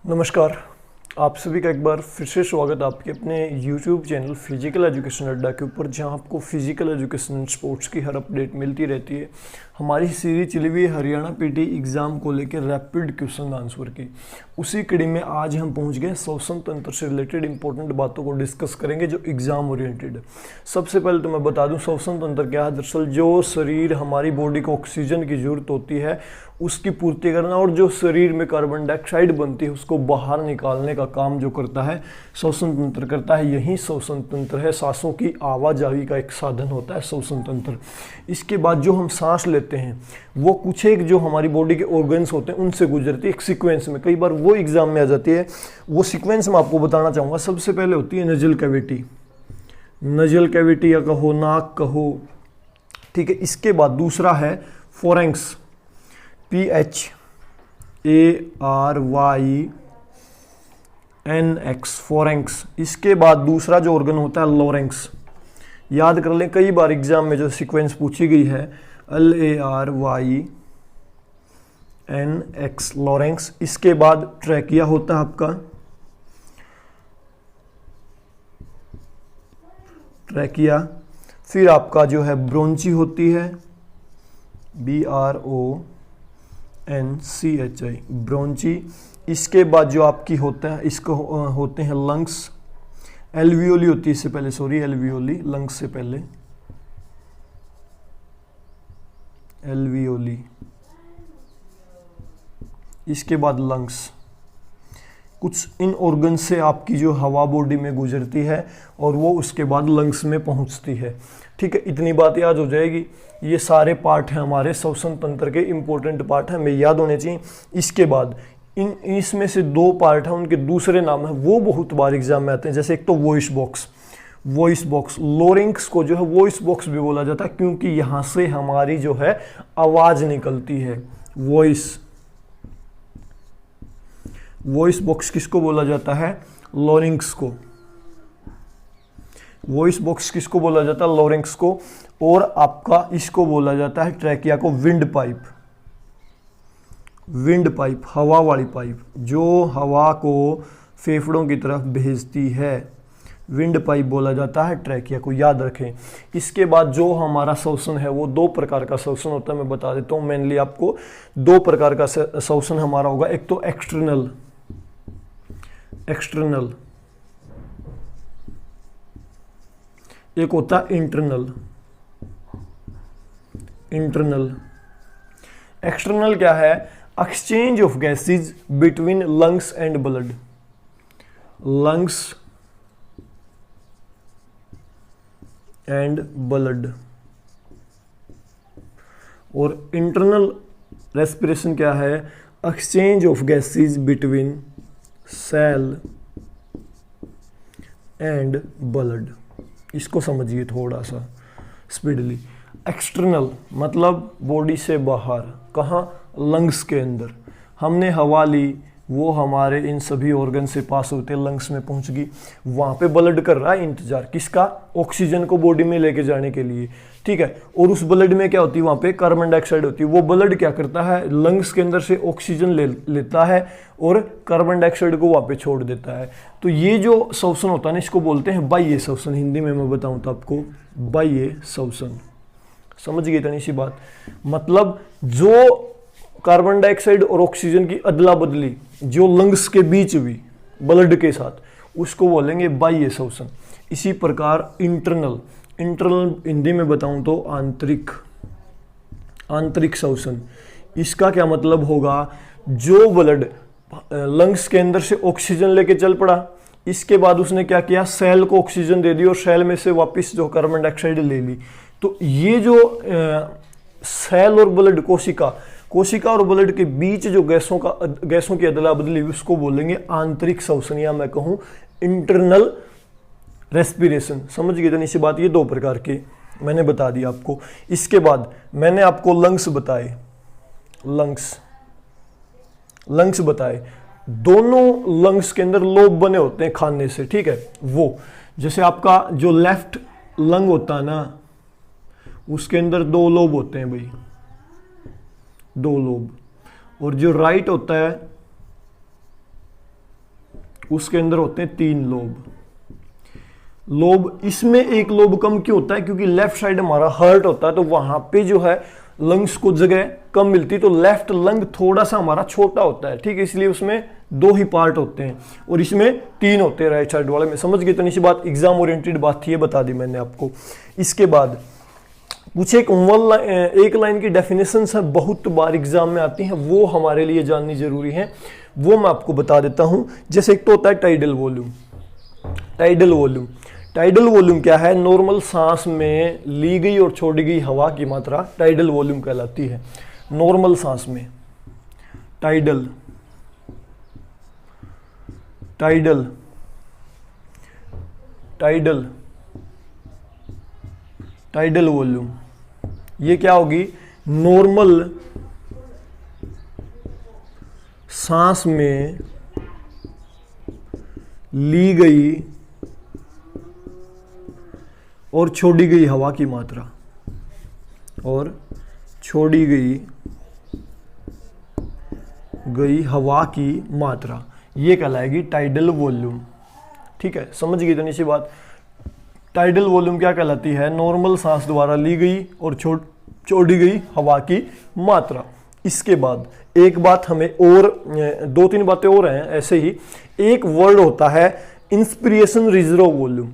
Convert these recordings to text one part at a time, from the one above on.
नमस्कार। आप सभी का एक बार फिर से स्वागत आपके अपने YouTube चैनल फिजिकल एजुकेशन अड्डा के ऊपर, जहां आपको फिजिकल एजुकेशन एंड स्पोर्ट्स की हर अपडेट मिलती रहती है। हमारी सीरीज चली हुई है हरियाणा पीटी एग्ज़ाम को लेकर रैपिड क्वेश्चन आंसर की। उसी कड़ी में आज हम पहुंच गए श्वसन तंत्र से रिलेटेड इंपॉर्टेंट बातों को डिस्कस करेंगे जो एग्जाम ओरिएंटेड है। सबसे पहले तो मैं बता दूं श्वसन तंत्र क्या है। दरअसल जो शरीर हमारी बॉडी को ऑक्सीजन की जरूरत होती है उसकी पूर्ति करना, और जो शरीर में कार्बन डाइऑक्साइड बनती है उसको बाहर निकालने का काम जो करता है श्वसन तंत्र करता है। यही श्वसन तंत्र है। सांसों की आवाजाही का एक साधन होता है श्वसन तंत्र। इसके बाद जो हम सांस लेते हैं वो कुछ एक जो हमारी बॉडी के ऑर्गन्स होते हैं उनसे गुजरती है एक सीक्वेंस में। कई बार वो एग्जाम में आ जाती है। वो सीक्वेंस मैं आपको बताना चाहूँगा। सबसे पहले होती है नजल कैविटी, नजल कैविटी या कहो नाक कहो, ठीक है। इसके बाद दूसरा है फोरेंक्स, PHARYNX, फोरेंक्स। इसके बाद दूसरा जो ऑर्गन होता है लोरेंक्स। याद कर लें, कई बार एग्जाम में जो सीक्वेंस पूछी गई है LARYNX, लोरेंक्स। इसके बाद ट्रैकिया होता है आपका, ट्रैकिया। फिर आपका जो है ब्रोंची होती है, BRONCHI, ब्रोंची। इसके बाद जो आपकी होता है इसको होते हैं लंग्स, एल्वियोली होती है इससे पहले, सॉरी एल्वियोली, लंग्स से पहले एल्वियोली। इसके बाद लंग्स। कुछ इन ऑर्गन से आपकी जो हवा बॉडी में गुजरती है और वो उसके बाद लंग्स में पहुंचती है, ठीक है। इतनी बात याद हो जाएगी। ये सारे पार्ट हैं हमारे श्वसन तंत्र के, इंपॉर्टेंट पार्ट हैं, हमें याद होने चाहिए। इसके बाद इसमें से दो पार्ट हैं, उनके दूसरे नाम हैं, वो बहुत बार एग्जाम में आते हैं। जैसे एक तो वॉइस बॉक्स, वॉइस बॉक्स, लोरिंक्स को जो है वॉइस बॉक्स भी बोला जाता है क्योंकि यहाँ से हमारी जो है आवाज निकलती है। वॉइस, वॉइस बॉक्स किसको बोला जाता है? लोरिंक्स को। वॉइस बॉक्स किसको बोला जाता है? लोरिंक्स को। और आपका इसको बोला जाता है ट्रैकिया को विंड पाइप, विंड पाइप, हवा वाली पाइप जो हवा को फेफड़ों की तरफ भेजती है, विंड पाइप बोला जाता है ट्रैकिया को, याद रखें। इसके बाद जो हमारा श्वसन है वो दो प्रकार का श्वसन होता है, मैं बता देता हूँ। मेनली आपको दो प्रकार का श्वसन हमारा होगा। एक तो एक्सटर्नल, एक्सटर्नल, एक होता है इंटरनल, इंटरनल। एक्सटर्नल क्या है? Exchange of gases between lungs and blood, lungs and blood. और इंटरनल रेस्पिरेशन क्या है? Exchange of gases between cell and blood. इसको समझिए थोड़ा सा स्पीडली। एक्सटर्नल मतलब बॉडी से बाहर, कहाँ? लंग्स के अंदर हमने हवा ली, वो हमारे इन सभी ऑर्गन से पास होते लंग्स में पहुंच गई। वहाँ पे ब्लड कर रहा है इंतजार, किसका? ऑक्सीजन को बॉडी में लेके जाने के लिए, ठीक है। और उस ब्लड में क्या होती है? वहाँ पे कार्बन डाइऑक्साइड होती है। वो ब्लड क्या करता है? लंग्स के अंदर से ऑक्सीजन लेता है और कार्बन डाइऑक्साइड को वहाँ पे छोड़ देता है। तो ये जो श्वसन होता है ना, इसको बोलते हैं बाह्य श्वसन। हिंदी में मैं बताऊँ तो आपको बाह्य श्वसन। समझ गए इतनी सी बात? मतलब जो कार्बन डाइऑक्साइड और ऑक्सीजन की अदला बदली जो लंग्स के बीच हुई ब्लड के साथ, उसको बोलेंगे बाह्य श्वसन। इसी प्रकार इंटरनल, इंटरनल हिंदी में बताऊं तो आंतरिक, आंतरिक श्वसन। इसका क्या मतलब होगा? जो ब्लड लंग्स के अंदर से ऑक्सीजन लेके चल पड़ा, इसके बाद उसने क्या किया? सेल को ऑक्सीजन दे दी और सेल में से वापस जो कार्बन डाइऑक्साइड ले ली। तो ये जो सेल और ब्लड, कोशिका, कोशिका और ब्लड के बीच जो गैसों की अदला बदली, उसको बोलेंगे आंतरिक श्वसन, या मैं कहूं इंटरनल रेस्पिरेशन। समझ गए इतनी सी बात? ये दो प्रकार के मैंने बता दिया आपको। इसके बाद मैंने आपको लंग्स बताए, लंग्स, लंग्स बताए। दोनों लंग्स के अंदर लोब बने होते हैं खाने से, ठीक है। वो जैसे आपका जो लेफ्ट लंग होता है ना, उसके अंदर दो लोब होते हैं भाई, दो लोब। और जो राइट होता है उसके अंदर होते हैं 3 लोब। लोब, इसमें एक लोब कम क्यों होता है? क्योंकि लेफ्ट साइड हमारा हर्ट होता है, तो वहां पे जो है लंग्स को जगह कम मिलती, तो लेफ्ट लंग थोड़ा सा हमारा छोटा होता है, ठीक है, इसलिए उसमें 2 ही पार्ट होते हैं और इसमें 3 होते हैं राइट साइड वाले में। समझ गए? तो इसी बात, एग्जाम ओरिएंटेड बात थी, ये बता दी मैंने आपको। इसके बाद कुछ एक लाइन की डेफिनेशन है, बहुत बार एग्जाम में आती हैं, वो हमारे लिए जाननी जरूरी है, वो मैं आपको बता देता हूं। जैसे एक तो होता है tidal volume. Tidal volume, tidal volume क्या है? नॉर्मल सांस में ली गई और छोड़ी गई हवा की मात्रा टाइडल वॉल्यूम कहलाती है। नॉर्मल सांस में tidal tidal tidal tidal volume, ये क्या होगी? नॉर्मल सांस में ली गई और छोड़ी गई हवा की मात्रा, और छोड़ी गई हवा की मात्रा, ये कहलाएगी टाइडल वॉल्यूम। ठीक है, समझ गई तो सी बात। टाइडल वॉल्यूम क्या कहलाती है? नॉर्मल सांस द्वारा ली गई और छोड़ी गई हवा की मात्रा। इसके बाद एक बात हमें और, 2-3 बातें और हैं ऐसे ही। एक वर्ड होता है inspiration reserve volume.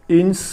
Inspiration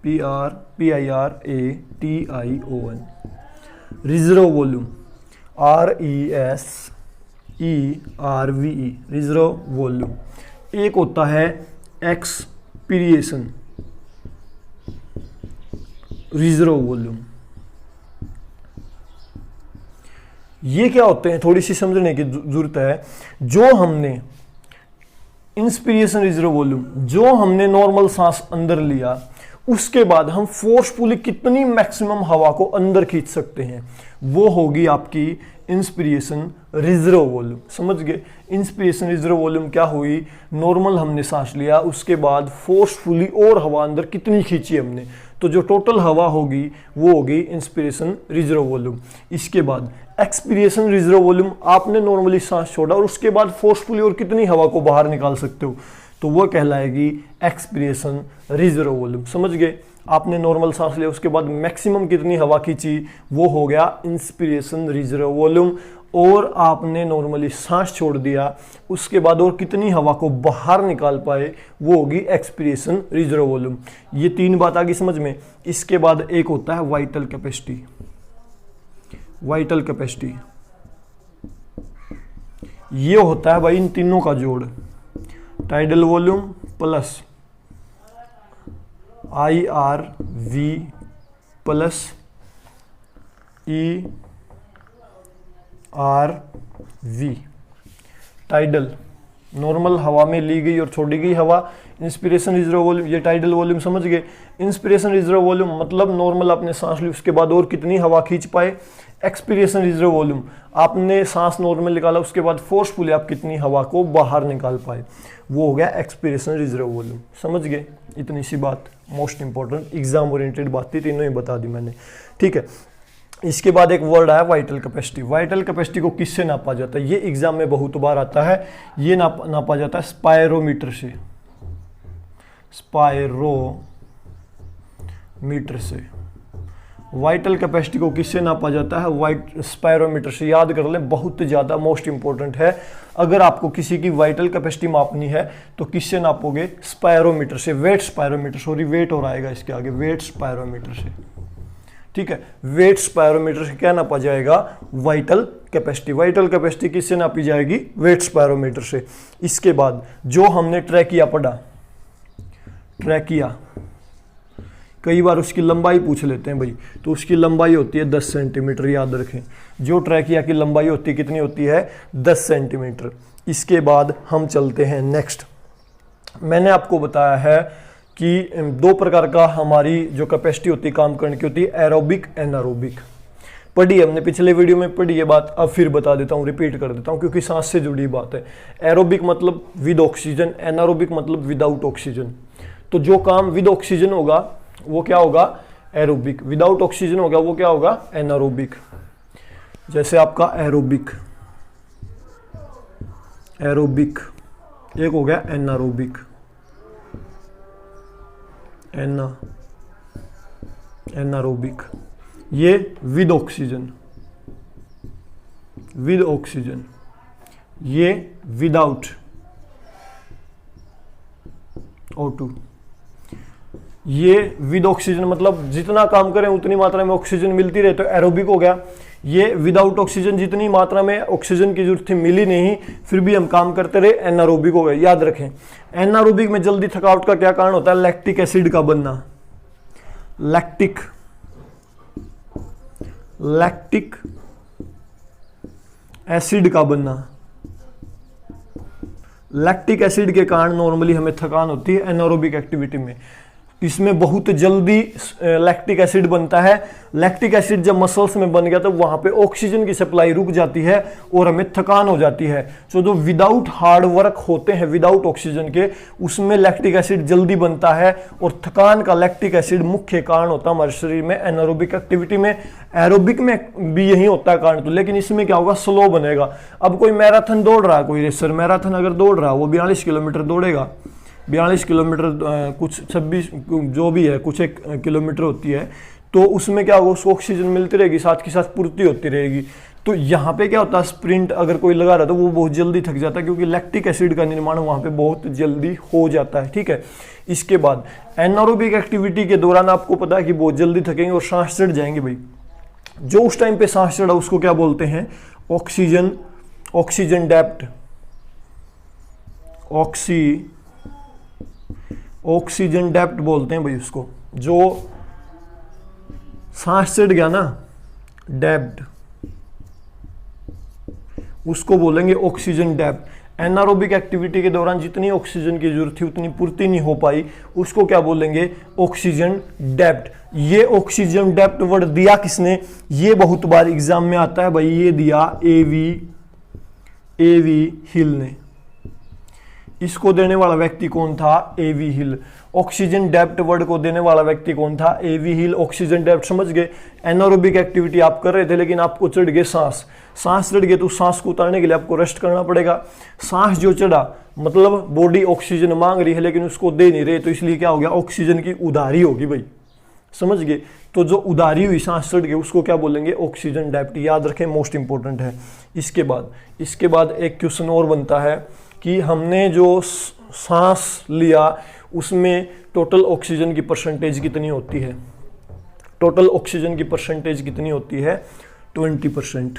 PIRATION, reserve volume RESERVE, reserve volume. एक होता है एक्सपीरिएशन रिजर्व वॉल्यूम। ये क्या होते हैं, थोड़ी सी समझने की जरूरत है। जो हमने इंस्पिरेशन रिजर्व वॉल्यूम, जो हमने नॉर्मल सांस अंदर लिया, उसके बाद हम फोर्सफुली कितनी मैक्सिमम हवा को अंदर खींच सकते हैं, वो होगी आपकी इंस्पिरेशन रिजर्व वॉल्यूम। समझ गए? इंस्पिरेशन रिजर्व वॉल्यूम क्या हुई? नॉर्मल हमने सांस लिया, उसके बाद फोर्सफुली और हवा अंदर कितनी खींची हमने, तो जो टोटल हवा होगी वो होगी इंस्पिरेशन रिजर्व वॉल्यूम। इसके बाद एक्सपीरिएशन रिजर्व वॉल्यूम, आपने नॉर्मली सांस छोड़ा और उसके बाद फोर्सफुली और कितनी हवा को बाहर निकाल सकते हो, तो वो कहलाएगी एक्सपीरिएशन रिजर्व वॉल्यूम। समझ गए? आपने नॉर्मल सांस लिया, उसके बाद मैक्सिमम कितनी हवा खींची, वो हो गया इंस्पिरेशन रिजर्व वॉल्यूम। और आपने नॉर्मली सांस छोड़ दिया, उसके बाद और कितनी हवा को बाहर निकाल पाए, वो होगी एक्सपीरिएशन रिजर्व वॉल्यूम। ये 3 बात आ गई समझ में। इसके बाद एक होता है वाइटल कैपेसिटी। वाइटल कैपेसिटी ये होता है भाई इन तीनों का जोड़, tidal volume plus IRV plus ERV। Tidal, normal हवा में ली गई और छोड़ी गई हवा, इंस्पिरेशन रिजर्व वॉल्यूम, ये टाइडल वॉल्यूम। समझ गए? इंस्पिरेशन रिजर्व वॉल्यूम मतलब नॉर्मल आपने सांस ली, उसके बाद और कितनी हवा खींच पाए। एक्सपीरिएशन रिजर्व वॉल्यूम, आपने सांस नॉर्मल निकाला, उसके बाद फोर्सफुली आप कितनी हवा को बाहर निकाल पाए, वो हो गया एक्सपीरिएशन रिजर्व वॉल्यूम। समझ गए? इतनी सी बात, मोस्ट इंपॉर्टेंट एग्जाम ओरिएंटेड बात थी, तीनों ही बता दी मैंने। ठीक है, इसके बाद एक वर्ड आया वाइटल कैपेसिटी। वाइटल कैपेसिटी को किससे नापा जाता है? ये एग्जाम में बहुत बार आता है। ये नापा जाता है स्पायरोमीटर से। स्पायरोमीटर से वाइटल कैपेसिटी को किससे नापा जाता है? स्पायरोमीटर से। याद कर लें, बहुत ज़्यादा मोस्ट इंपॉर्टेंट है। अगर आपको किसी की वाइटल कैपेसिटी मापनी है तो किससे नापोगे? स्पायरोमीटर से। वेट स्पायरोमीटर, सॉरी वेट और आएगा इसके आगे, वेट स्पायरोमीटर से। ठीक है, वेट स्पायरोमीटर से क्या नापा जाएगा? Vital capacity. वाइटल कैपेसिटी किससे नापी जाएगी? वेट स्पायरोमीटर से। इसके बाद जो हमने ट्रैकिया पढ़ा, ट्रैकिया, कई बार उसकी लंबाई पूछ लेते हैं भाई, तो उसकी लंबाई होती है 10 सेंटीमीटर। याद रखें, जो ट्रैकिया की लंबाई होती है कितनी होती है? 10 सेंटीमीटर। इसके बाद हम चलते हैं नेक्स्ट। मैंने आपको बताया है कि 2 प्रकार का हमारी जो कैपेसिटी होती है काम करने की होती है, एरोबिक, एनारोबिक। पढ़ी हमने पिछले वीडियो में पढ़ी ये बात, अब फिर बता देता हूँ, रिपीट कर देता हूँ क्योंकि सांस से जुड़ी बात है। एरोबिक मतलब विद ऑक्सीजन, एनारोबिक मतलब विदाउट ऑक्सीजन। तो जो काम विद ऑक्सीजन होगा वो क्या होगा? एरोबिक। विदाउट ऑक्सीजन होगा वो क्या होगा? एनारोबिक। जैसे आपका एरोबिक, एरोबिक, एक हो गया एनारोबिक, एनारोबिक, ये विद ऑक्सीजन, विद ऑक्सीजन, ये विदाउट O2, ये विद ऑक्सीजन मतलब जितना काम करें उतनी मात्रा में ऑक्सीजन मिलती रहे तो एरोबिक हो गया। ये विदाउट ऑक्सीजन, जितनी मात्रा में ऑक्सीजन की जरूरत थी मिली नहीं फिर भी हम काम करते रहे, एनारोबिक हो गया। याद रखें एनारोबिक में जल्दी थकावट का क्या कारण होता है? लैक्टिक एसिड का बनना, लैक्टिक एसिड का बनना। लैक्टिक एसिड के कारण नॉर्मली हमें थकान होती है एनारोबिक एक्टिविटी में। इसमें बहुत जल्दी लैक्टिक एसिड बनता है। लैक्टिक एसिड जब मसल्स में बन गया तो वहां पे ऑक्सीजन की सप्लाई रुक जाती है और हमें थकान हो जाती है। तो जो विदाउट हार्ड वर्क होते हैं विदाउट ऑक्सीजन के, उसमें लैक्टिक एसिड जल्दी बनता है और थकान का लैक्टिक एसिड मुख्य कारण होता है हमारे शरीर में एनारोबिक एक्टिविटी में। एरोबिक में भी यही होता है कारण तो, लेकिन इसमें क्या होगा? स्लो बनेगा। अब कोई मैराथन दौड़ रहा है, कोई रेसर मैराथन अगर दौड़ रहा है, वो 42 किलोमीटर दौड़ेगा, 42 किलोमीटर कुछ 26 जो भी है कुछ एक किलोमीटर होती है, तो उसमें क्या होगा? उसको ऑक्सीजन मिलती रहेगी, साथ के साथ पूर्ति होती रहेगी। तो यहाँ पे क्या होता है? स्प्रिंट अगर कोई लगा रहा है तो वो बहुत जल्दी थक जाता है क्योंकि लैक्टिक एसिड का निर्माण वहाँ पे बहुत जल्दी हो जाता है। ठीक है, इसके बाद एनारोबिक एक्टिविटी के दौरान आपको पता है कि बहुत जल्दी थकेंगे और सांस चढ़ जाएंगे भाई। जो उस टाइम पे सांस चढ़ा उसको क्या बोलते हैं? ऑक्सीजन, ऑक्सीजन डेप्ट, ऑक्सीजन डेप्ट बोलते हैं भाई उसको। जो सांस चढ़ गया ना, डेप्ट, उसको बोलेंगे ऑक्सीजन डेप्ट। एनारोबिक एक्टिविटी के दौरान जितनी ऑक्सीजन की जरूरत थी उतनी पूर्ति नहीं हो पाई, उसको क्या बोलेंगे? ऑक्सीजन डेप्ट। ये ऑक्सीजन डेप्ट वर्ड दिया किसने? ये बहुत बार एग्जाम में आता है भाई, ये दिया एवी हिल ने। इसको देने वाला व्यक्ति कौन था? एवी हिल। ऑक्सीजन डेप्ट वर्ड को देने वाला व्यक्ति कौन था? एवी हिल। ऑक्सीजन डेप्ट समझ गए। एनारोबिक एक्टिविटी आप कर रहे थे लेकिन आपको चढ़ गए सांस, सांस चढ़ गए तो सांस को उतारने के लिए आपको रेस्ट करना पड़ेगा। सांस जो चढ़ा मतलब बॉडी ऑक्सीजन मांग रही है लेकिन उसको दे नहीं रहे, तो इसलिए क्या हो गया? ऑक्सीजन की उधारी होगी भाई, समझ गए। तो जो उधारी हुई सांस चढ़ गई उसको क्या बोलेंगे? ऑक्सीजन डेप्ट। याद रखें, मोस्ट इंपॉर्टेंट है। इसके बाद एक क्वेश्चन और बनता है कि हमने जो सांस लिया उसमें टोटल ऑक्सीजन की परसेंटेज कितनी होती है? टोटल ऑक्सीजन की परसेंटेज कितनी होती है? 20%।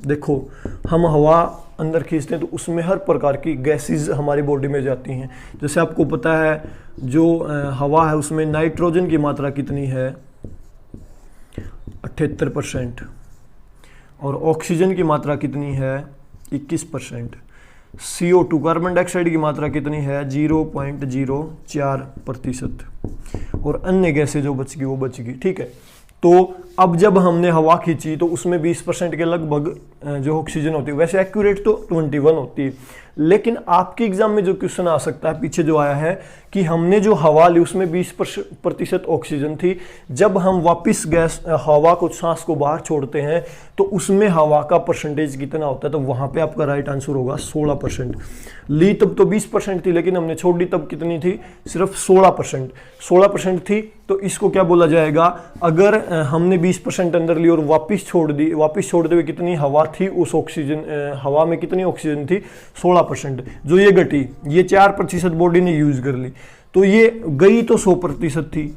देखो हम हवा अंदर खींचते हैं तो उसमें हर प्रकार की गैसेस हमारी बॉडी में जाती हैं। जैसे आपको पता है जो हवा है उसमें नाइट्रोजन की मात्रा कितनी है? 78%। और ऑक्सीजन की मात्रा कितनी है? 21%। CO2 कार्बन डाइऑक्साइड की मात्रा कितनी है? 0.04%। और अन्य गैसें जो बच गई वो बच गई। ठीक है, तो अब जब हमने हवा खींची तो उसमें 20% के लगभग जो ऑक्सीजन होती है, वैसे एक्यूरेट तो 21 होती है, लेकिन आपके एग्जाम में जो क्वेश्चन आ सकता है पीछे जो आया है कि हमने जो हवा ली उसमें 20% ऑक्सीजन थी, जब हम वापस गैस हवा को सांस को बाहर छोड़ते हैं तो उसमें हवा का परसेंटेज कितना होता है? तो वहां पे आपका राइट आंसर होगा 16%। ली तब तो 20% थी लेकिन हमने छोड़ दी तब कितनी थी? सिर्फ 16%। 16% थी तो इसको क्या बोला जाएगा? अगर हमने 20% अंदर ली और वापस छोड़ दी, वापस छोड़ते हुए कितनी हवा थी उस ऑक्सीजन हवा में कितनी ऑक्सीजन थी? 16%। जो ये घटी, ये 4% बॉडी ने यूज कर ली, तो ये गई तो 100% थी,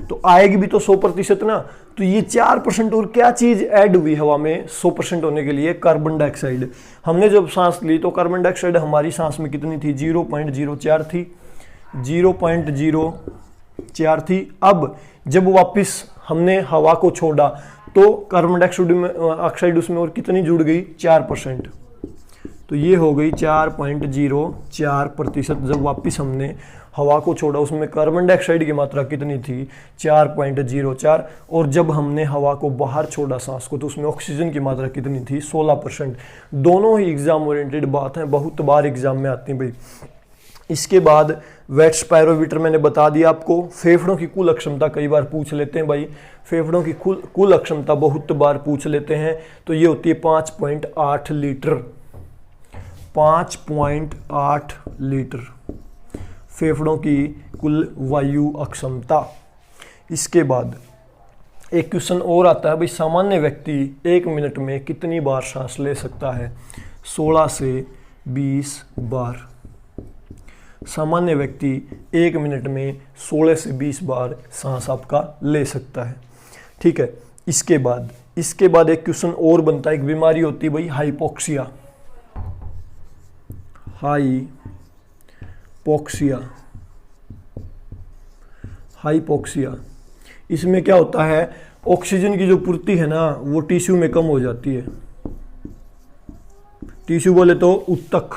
तो आएगी भी तो 100% ना। तो ये 4% और क्या चीज ऐड हुई हवा में 100% होने के लिए? Carbon dioxide. हमने जब सांस ली तो कार्बन डाइऑक्साइड हमारी सांस में कितनी थी? 0.04 थी, 0.04 थी। अब जब वापस हमने हवा को छोड़ा तो कार्बन डाइऑक्साइड उसमें और कितनी जुड़ गई? 4%। तो ये हो गई 4.04%। जब वापस हमने हवा को छोड़ा उसमें कार्बन डाइऑक्साइड की मात्रा कितनी थी? 4.04। और जब हमने हवा को बाहर छोड़ा सांस को तो उसमें ऑक्सीजन की मात्रा कितनी थी? 16%। दोनों ही एग्जाम ओरिएंटेड बात है, बहुत बार एग्जाम में आती है भाई। इसके बाद वेट स्पायरोमीटर मैंने बता दिया आपको। फेफड़ों की कुल अक्षमता कई बार पूछ लेते हैं भाई, फेफड़ों की कुल अक्षमता बहुत बार पूछ लेते हैं, तो ये होती है 5.8 लीटर। 5.8 लीटर फेफड़ों की कुल वायु अक्षमता। इसके बाद एक क्वेश्चन और आता है भाई, सामान्य व्यक्ति 1 मिनट में कितनी बार सांस ले सकता है? 16 से 20 बार। सामान्य व्यक्ति 1 मिनट में 16 से 20 बार सांस आपका ले सकता है, ठीक है। इसके बाद एक क्वेश्चन और बनता है, एक बीमारी होती है भाई हाइपोक्सिया। हाइपोक्सिया इसमें क्या होता है, ऑक्सीजन की जो पूर्ति है ना वो टिश्यू में कम हो जाती है। टिश्यू बोले तो उत्तक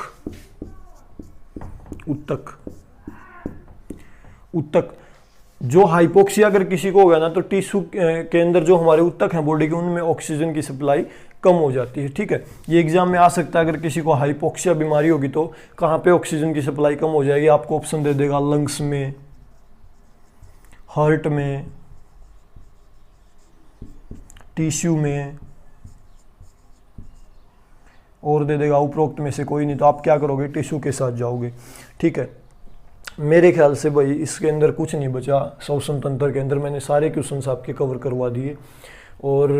जो हाइपोक्सिया अगर किसी को हो गया ना, तो टिश्यू के अंदर जो हमारे उत्तक हैं बॉडी के, उनमें ऑक्सीजन की सप्लाई कम हो जाती है, ठीक है। ये एग्जाम में आ सकता है, अगर किसी को हाइपोक्सिया बीमारी होगी तो कहाँ पे ऑक्सीजन की सप्लाई कम हो जाएगी, आपको ऑप्शन दे देगा लंग्स में, हार्ट में, टिश्यू में, और दे देगा उपरोक्त में से कोई नहीं। तो आप क्या करोगे, टिश्यू के साथ जाओगे, ठीक है। मेरे ख्याल से भाई इसके अंदर कुछ नहीं बचा। श्वसन तंत्र के अंदर मैंने सारे क्वेश्चंस आपके कवर करवा दिए, और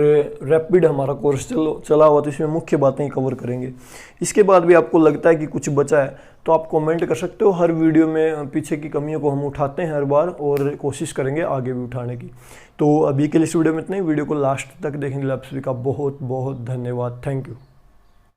रैपिड हमारा कोर्स चला हुआ, तो इसमें मुख्य बातें ही कवर करेंगे। इसके बाद भी आपको लगता है कि कुछ बचा है तो आप कमेंट कर सकते हो। हर वीडियो में पीछे की कमियों को हम उठाते हैं हर बार, और कोशिश करेंगे आगे भी उठाने की। तो अभी के लिए इस वीडियो में इतना ही। वीडियो को लास्ट तक देखने के लिए आप सभी का बहुत बहुत धन्यवाद। Thank you.